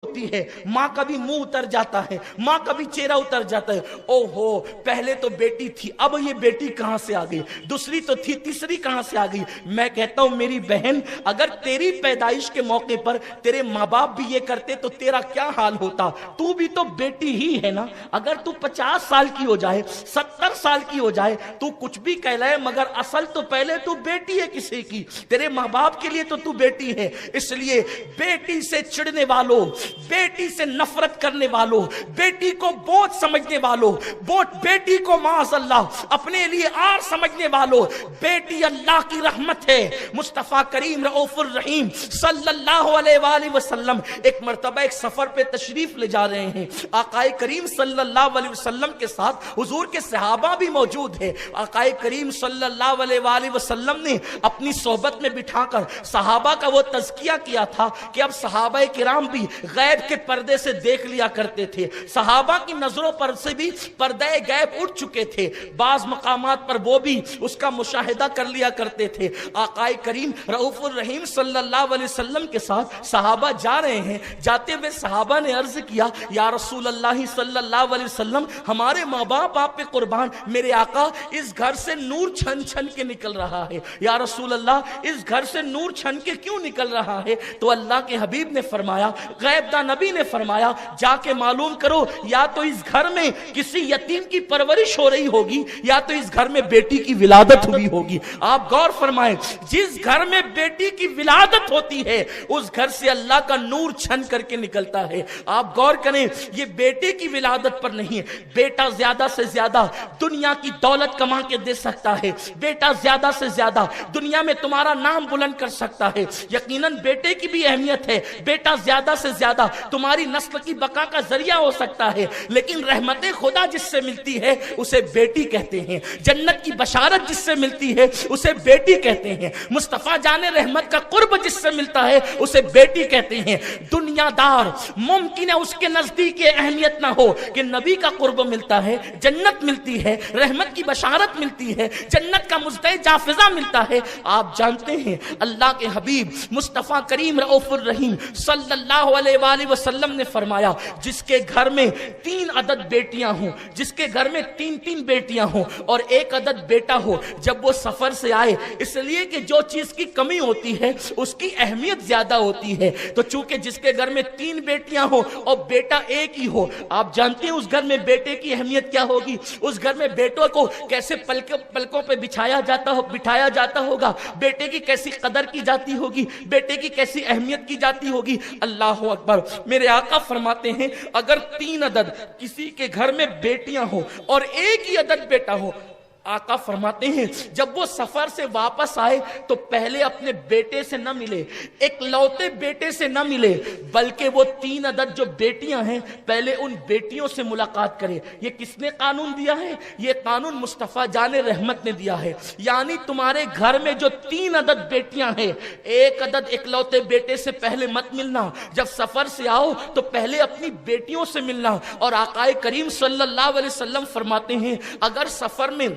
ہوتی ہے، ماں کا بھی منہ اتر جاتا ہے، ماں کا بھی چہرہ اتر جاتا ہے۔ اوہو، پہلے تو بیٹی تھی، اب یہ بیٹی کہاں سے آ گئی؟ دوسری تو تھی، تیسری کہاں سے آ گئی؟ میں کہتا ہوں میری بہن، اگر تیری پیدائش کے موقع پر تیرے ماں باپ بھی یہ کرتے تو تیرا کیا حال ہوتا؟ تو بھی تو بیٹی ہی ہے نا۔ اگر تو 50 سال کی ہو جائے، 70 سال کی ہو جائے، تو کچھ بھی کہلائے، مگر اصل تو پہلے تو بیٹی ہے کسی کی، تیرے ماں باپ کے لیے تو بیٹی ہے۔ اس لیے بیٹی سے چڑھنے والوں، بیٹی سے نفرت کرنے والوں، بیٹی کو بوجھ سمجھنے والوں، بیٹی کو معاذ اللہ اپنے لیے آر سمجھنے والوں، بیٹی اللہ کی رحمت ہے۔ مصطفیٰ کریم رؤوف الرحیم صلی اللہ علیہ وآلہ وسلم ایک مرتبہ ایک سفر پہ تشریف لے جا رہے ہیں۔ آقا کریم صلی اللہ علیہ وسلم کے ساتھ حضور کے صحابہ بھی موجود ہیں۔ آقا کریم صلی اللہ علیہ وآلہ وسلم نے اپنی صحبت میں بٹھا کر صحابہ کا وہ تزکیہ کیا تھا کہ اب صحابہ کرام بھی غیب کے پردے سے دیکھ لیا کرتے تھے، صحابہ کی نظروں پر سے بھی پردے غیب اٹھ چکے تھے، بعض مقامات پر وہ بھی اس کا مشاہدہ کر لیا کرتے تھے۔ آقا کریم رؤوف الرحیم صلی اللہ علیہ وسلم کے ساتھ صحابہ جا رہے ہیں، جاتے ہوئے صحابہ نے عرض کیا، یا رسول اللہ صلی اللہ علیہ وسلم، ہمارے ماں باپ آپ پہ قربان، میرے آقا اس گھر سے نور چھن چھن کے نکل رہا ہے، یا رسول اللہ اس گھر سے نور چھن کے کیوں نکل رہا ہے؟ تو اللہ کے حبیب نے فرمایا، غیب داں نبی نے فرمایا، جا کے معلوم کرو، یا تو اس گھر میں کسی یتیم کی پرورش ہو رہی ہوگی، یا تو اس گھر میں بیٹی کی ولادت ہوئی ہوگی۔ آپ غور فرمائیں، جس گھر میں بیٹی کی ولادت ہوتی ہے اس گھر سے اللہ کا نور چھن کر کے نکلتا ہے۔ آپ غور کریں، یہ بیٹے کی ولادت پر نہیں ہے، بیٹا زیادہ سے زیادہ دنیا کی دولت کما کے دے سکتا ہے، بیٹا زیادہ سے زیادہ دنیا میں تمہارا نام بلند کر سکتا ہے، یقیناً بیٹے کی بھی اہمیت ہے، بیٹا زیادہ سے زیادہ تمہاری نسل کی بقا کا ذریعہ ہو سکتا ہے، لیکن رحمت خدا جس سے ملتی ہے اسے بیٹی کہتے ہیں، جنت کی بشارت جس سے ملتی ہے اسے بیٹی کہتے ہیں، مصطفیٰ جان رحمت کا قرب جس سے ملتا ہے اسے بیٹی کہتے ہیں۔ دنیا دار ممکن ہے اس کے نزدیک یہ اہمیت نہ ہو کہ نبی کا قرب ملتا ہے، جنت ملتی ہے، رحمت کی بشارت ملتی ہے، جنت کا مزدہ جافزہ ملتا ہے۔ آپ جانتے ہیں اللہ کے حبیب مصطفیٰ کریم رؤوف الرحیم صلی اللہ علیہ وآلہ وسلم نے فرمایا، جس کے گھر میں 3 عدد بیٹیاں ہوں، جس کے گھر میں 3 بیٹیاں ہوں اور 1 عدد بیٹا ہو، جب وہ سفر سے آئے، اس لیے کہ جو چیز کی کمی ہوتی ہے اس کی اہمیت زیادہ ہوتی ہے، تو چونکہ جس کے گھر میں 3 بیٹیاں ہو اور بیٹا 1 ہی ہو، آپ جانتے ہیں اس گھر میں بیٹے کی اہمیت کیا ہوگی؟ اس گھر میں بیٹوں کو کیسے پلکوں پہ بٹھایا جاتا ہوگا، بیٹے کی کیسی قدر کی جاتی ہوگی، بیٹے کی کیسی اہمیت کی جاتی ہوگی۔ اللہ اکبر، میرے آقا فرماتے ہیں اگر 3 عدد کسی کے گھر میں بیٹیاں ہوں اور 1 ہی عدد بیٹا ہو، آقا فرماتے ہیں جب وہ سفر سے واپس آئے تو پہلے اپنے بیٹے سے نہ ملے، ایک لوتے بیٹے سے نہ ملے، بلکہ وہ 3 عدد جو بیٹیاں ہیں پہلے ان بیٹیوں سے ملاقات کرے۔ یہ کس نے قانون دیا ہے؟ یہ قانون مصطفیٰ جان رحمت نے دیا ہے، یعنی تمہارے گھر میں جو 3 عدد بیٹیاں ہیں، 1 عدد ایک لوتے بیٹے سے پہلے مت ملنا، جب سفر سے آؤ تو پہلے اپنی بیٹیوں سے ملنا۔ اور آقا کریم صلی اللہ علیہ وسلم فرماتے ہیں اگر سفر میں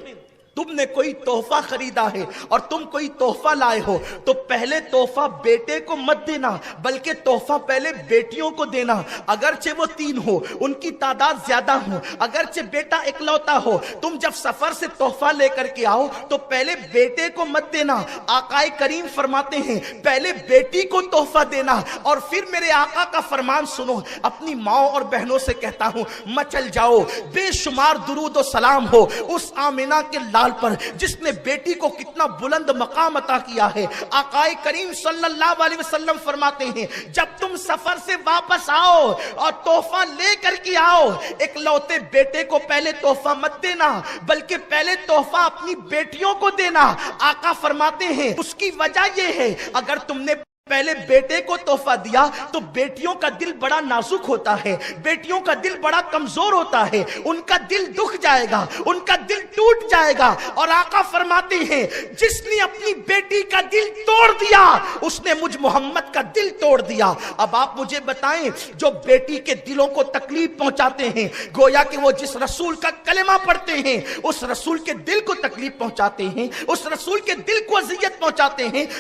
تم نے کوئی تحفہ خریدا ہے اور تم کوئی تحفہ لائے ہو تو پہلے تحفہ بیٹے کو مت دینا، بلکہ تحفہ پہلے بیٹیوں کو دینا، اگرچہ وہ 3 ہو، ان کی تعداد زیادہ ہو، اگرچہ بیٹا اکلوتا ہو، تم جب سفر سے تحفہ لے کر کے آؤ تو پہلے بیٹے کو مت دینا۔ آقا کریم فرماتے ہیں پہلے بیٹی کو تحفہ دینا، اور پھر میرے آقا کا فرمان سنو، اپنی ماں اور بہنوں سے کہتا ہوں مچل جاؤ، بے شمار درود و سلام ہو اس آمنہ کے پر جس نے بیٹی کو کتنا بلند مقام عطا کیا ہے۔ آقا کریم صلی اللہ علیہ وسلم فرماتے ہیں جب تم سفر سے واپس آؤ اور تحفہ لے کر کے آؤ، ایک لوتے بیٹے کو پہلے تحفہ مت دینا، بلکہ پہلے تحفہ اپنی بیٹیوں کو دینا۔ آقا فرماتے ہیں اس کی وجہ یہ ہے اگر تم نے پہلے بیٹے کو تحفہ دیا تو بیٹیوں کا دل بڑا نازک ہوتا ہے، بیٹیوں کا دل بڑا کمزور ہوتا ہے، ان کا دل دکھ جائے گا، ان کا دل ٹوٹ جائے گا۔ اور آقا فرماتے ہیں جس نے اپنی بیٹی کا دل توڑ دیا اس نے مجھ محمد کا دل توڑ دیا۔ اب آپ مجھے بتائیں جو بیٹی کے دلوں کو تکلیف پہنچاتے ہیں، گویا کہ وہ جس رسول کا کلمہ پڑھتے ہیں اس رسول کے دل کو تکلیف پہنچاتے ہیں، اس رسول کے دل کو اذیت پہنچاتے ہیں۔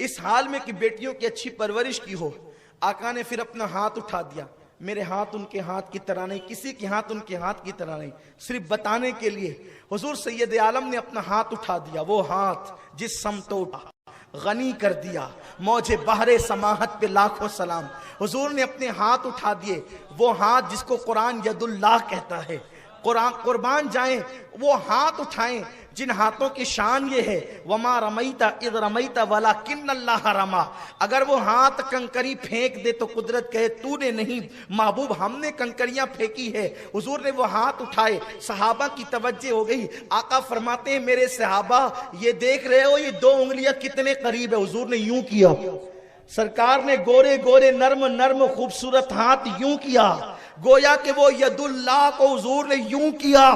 اس حال میں کہ بیٹیوں کی اچھی پرورش کی ہو، آقا نے پھر اپنا ہاتھ اٹھا دیا. میرے ہاتھ ان کے ہاتھ کی طرح نہیں، کسی کے ہاتھ ان کے ہاتھ کی طرح نہیں، صرف بتانے کے لیے حضور سید عالم نے اپنا ہاتھ اٹھا دیا. وہ ہاتھ جس سمت اٹھا غنی کر دیا، موج بحر سماحت پہ لاکھوں سلام. حضور نے اپنے ہاتھ اٹھا دیے، وہ ہاتھ جس کو قرآن ید اللہ کہتا ہے. قربان جائیں وہ ہاتھ اٹھائیں جن ہاتھوں کی شان یہ ہے وما رمیت اذ رمیت ولکن اللہ رما. اگر وہ ہاتھ کنکری پھینک دے تو قدرت کہے تو نے نہیں، محبوب ہم نے کنکریاں پھینکی ہے. حضور نے وہ ہاتھ اٹھائے، صحابہ کی توجہ ہو گئی. آقا فرماتے ہیں میرے صحابہ یہ دیکھ رہے ہو یہ 2 انگلیاں کتنے قریب ہے. حضور نے یوں کیا، سرکار نے گورے گورے نرم نرم خوبصورت ہاتھ یوں کیا، گویا کہ وہ ید اللہ کو حضور نے یوں کیا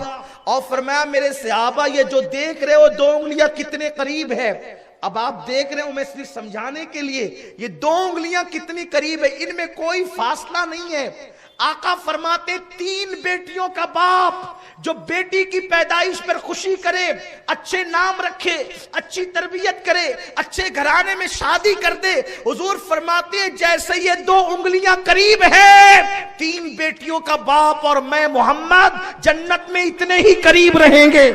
اور فرمایا میرے صحابہ یہ جو دیکھ رہے ہو 2 انگلیاں کتنے قریب ہے. اب آپ دیکھ رہے ہو میں صرف سمجھانے کے لیے یہ 2 انگلیاں کتنی قریب ہے، ان میں کوئی فاصلہ نہیں ہے. آقا فرماتے 3 بیٹیوں کا باپ جو بیٹی کی پیدائش پر خوشی کرے، اچھے نام رکھے، اچھی تربیت کرے، اچھے گھرانے میں شادی کر دے، حضور فرماتے ہیں جیسے یہ 2 انگلیاں قریب ہے 3 بیٹیوں کا باپ اور میں محمد جنت میں اتنے ہی قریب رہیں گے.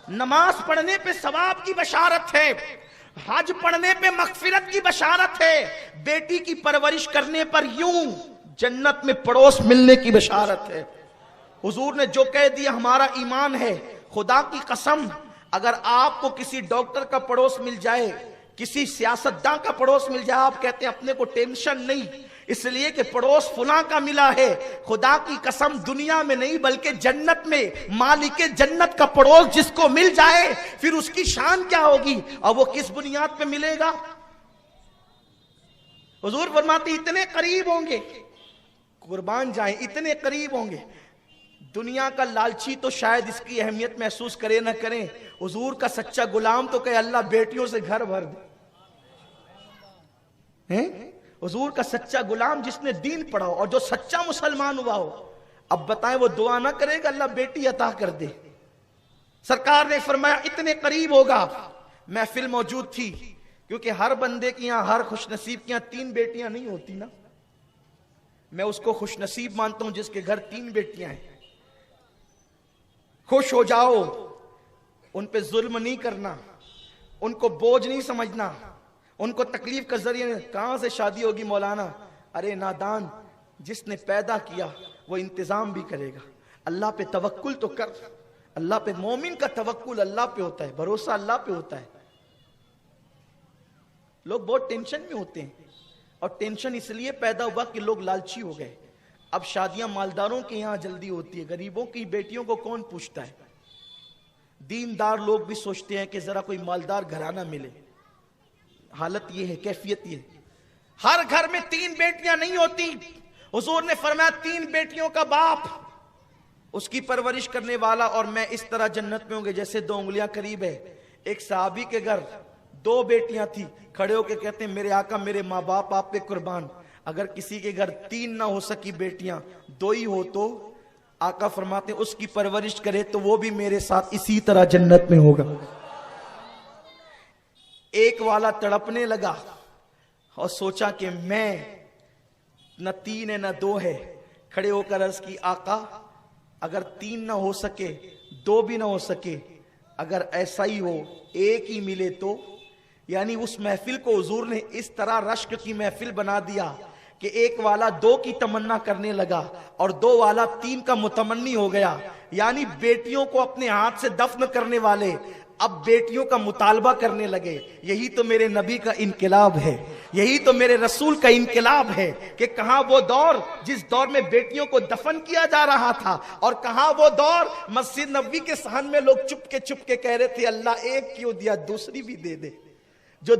نماز پڑھنے پہ ثواب کی بشارت ہے، حج پڑھنے پہ مغفرت کی بشارت ہے، بیٹی کی پرورش کرنے پر یوں جنت میں پڑوس ملنے کی بشارت ہے. حضور نے جو کہہ دیا ہمارا ایمان ہے. خدا کی قسم اگر آپ کو کسی ڈاکٹر کا پڑوس مل جائے، کسی سیاستداں کا پڑوس مل جائے، آپ کہتے ہیں اپنے کو ٹینشن نہیں اس لیے کہ پڑوس فلاں کا ملا ہے. خدا کی قسم دنیا میں نہیں بلکہ جنت میں مالک جنت کا پڑوس جس کو مل جائے پھر اس کی شان کیا ہوگی اور وہ کس بنیاد پہ ملے گا. حضور فرماتے اتنے قریب ہوں گے، قربان جائیں اتنے قریب ہوں گے. دنیا کا لالچی تو شاید اس کی اہمیت محسوس کرے نہ کریں، حضور کا سچا غلام تو کہ اللہ بیٹیوں سے گھر بھر دے. حضور کا سچا غلام جس نے دین پڑھا ہو اور جو سچا مسلمان ہوا ہو، اب بتائیں وہ دعا نہ کرے گا اللہ بیٹی عطا کر دے. سرکار نے فرمایا اتنے قریب ہوگا. محفل موجود تھی کیونکہ ہر بندے کی یہاں ہر خوش نصیب کی یہاں 3 بیٹیاں نہیں ہوتی نا. میں اس کو خوش نصیب مانتا ہوں جس کے گھر 3 بیٹیاں ہیں. خوش ہو جاؤ، ان پہ ظلم نہیں کرنا، ان کو بوجھ نہیں سمجھنا، ان کو تکلیف کا ذریعہ نہیں. کہاں سے شادی ہوگی مولانا؟ ارے نادان، جس نے پیدا کیا وہ انتظام بھی کرے گا. اللہ پہ توکل تو کر. اللہ پہ مومن کا توکل اللہ پہ ہوتا ہے، بھروسہ اللہ پہ ہوتا ہے. لوگ بہت ٹینشن میں ہوتے ہیں اور ٹینشن اس لیے پیدا ہوا کہ لوگ لالچی ہو گئے. اب شادیاں مالداروں کے یہاں جلدی ہوتی ہے، غریبوں کی بیٹیوں کو کون پوچھتا ہے. دیندار لوگ بھی سوچتے ہیں کہ ذرا کوئی مالدار گھرانہ ملے. حالت یہ ہے، کیفیت یہ ہے. ہر گھر میں 3 بیٹیاں نہیں ہوتی. حضور نے فرمایا 3 بیٹیوں کا باپ، اس کی پرورش کرنے والا اور میں اس طرح جنت میں ہوں گے جیسے 2 انگلیاں قریب ہے. ایک صحابی کے گھر 2 بیٹیاں تھی، کھڑے ہو کے کہتے ہیں میرے آقا میرے ماں باپ آپ پہ قربان، اگر کسی کے گھر 3 نہ ہو سکی بیٹیاں 2 ہی ہو تو آقا فرماتے ہیں اس کی پرورش کرے تو وہ بھی میرے ساتھ اسی طرح جنت میں ہوگا. ایک والا تڑپنے لگا اور سوچا کہ میں نہ 3 ہے نہ 2 ہے. کھڑے ہو کر عرض کی آقا اگر 3 نہ ہو سکے 2 بھی نہ ہو سکے، اگر ایسا ہی ہو 1 ہی ملے تو. یعنی اس محفل کو حضور نے اس طرح رشک کی محفل بنا دیا کہ ایک والا 2 کی تمنا کرنے لگا اور 2 والا 3 کا متمنی ہو گیا. یعنی بیٹیوں کو اپنے ہاتھ سے دفن کرنے والے اب بیٹیوں کا مطالبہ کرنے لگے. یہی تو میرے نبی کا انقلاب ہے، یہی تو میرے رسول کا انقلاب ہے کہ کہاں وہ دور جس دور میں بیٹیوں کو دفن کیا جا رہا تھا اور کہاں وہ دور مسجد نبوی کے صحن میں لوگ چپ کے کہہ رہے تھے اللہ 1 کیوں دیا، دوسری بھی دے دے. جو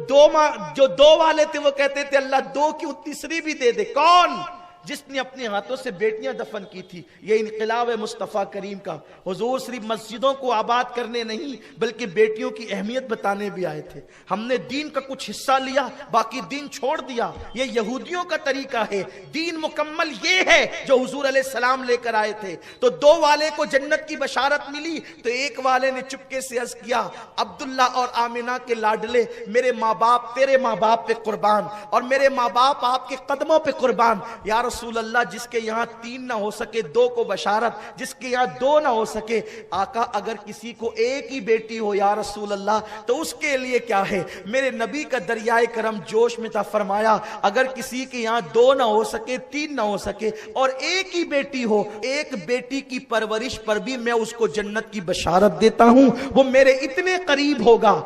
2 والے تھے وہ کہتے تھے اللہ 2 کیوں، تیسری بھی دے دے. کون؟ جس نے اپنے ہاتھوں سے بیٹیاں دفن کی تھی. یہ انقلاب ہے مصطفیٰ کریم کا. حضور صرف مسجدوں کو آباد کرنے نہیں بلکہ بیٹیوں کی اہمیت بتانے بھی آئے تھے. ہم نے دین کا کچھ حصہ لیا, باقی دین چھوڑ دیا. یہ یہودیوں کا طریقہ ہے. دین مکمل یہ ہے جو حضور علیہ السلام لے کر آئے تھے. تو دو والے کو جنت کی بشارت ملی تو ایک والے نے چپکے سے عرض کیا, عبداللہ اور آمنہ کے لاڈلے, میرے ماں باپ تیرے ماں باپ پہ قربان اور میرے ماں باپ آپ کے قدموں پہ قربان. یا رسول اللہ, جس کے یہاں 3 نہ ہو سکے 2 کو بشارت, جس کے یہاں 2 نہ ہو سکے. آقا اگر کسی کو ایک ہی بیٹی ہو یا رسول اللہ تو اس کے لیے کیا ہے. میرے نبی کا دریائے کرم جوش میں تھا, فرمایا اگر کسی کے یہاں 2 نہ ہو سکے 3 نہ ہو سکے اور ایک ہی بیٹی ہو, ایک بیٹی کی پرورش پر بھی میں اس کو جنت کی بشارت دیتا ہوں. وہ میرے اتنے قریب ہوگا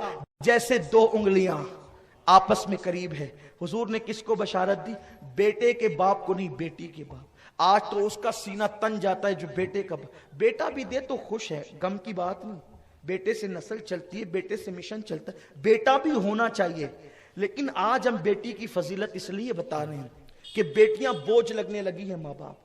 جیسے 2 انگلیاں آپس میں قریب ہے. حضور نے کس کو بشارت دی؟ بیٹے کے باپ کو نہیں, بیٹی کے باپ. آج تو اس کا سینہ تن جاتا ہے جو بیٹے کا بیٹا بھی دے تو خوش ہے, غم کی بات نہیں. بیٹے سے نسل چلتی ہے, بیٹے سے مشن چلتا ہے, بیٹا بھی ہونا چاہیے. لیکن آج ہم بیٹی کی فضیلت اس لیے بتا رہے ہیں کہ بیٹیاں بوجھ لگنے لگی ہیں ماں باپ.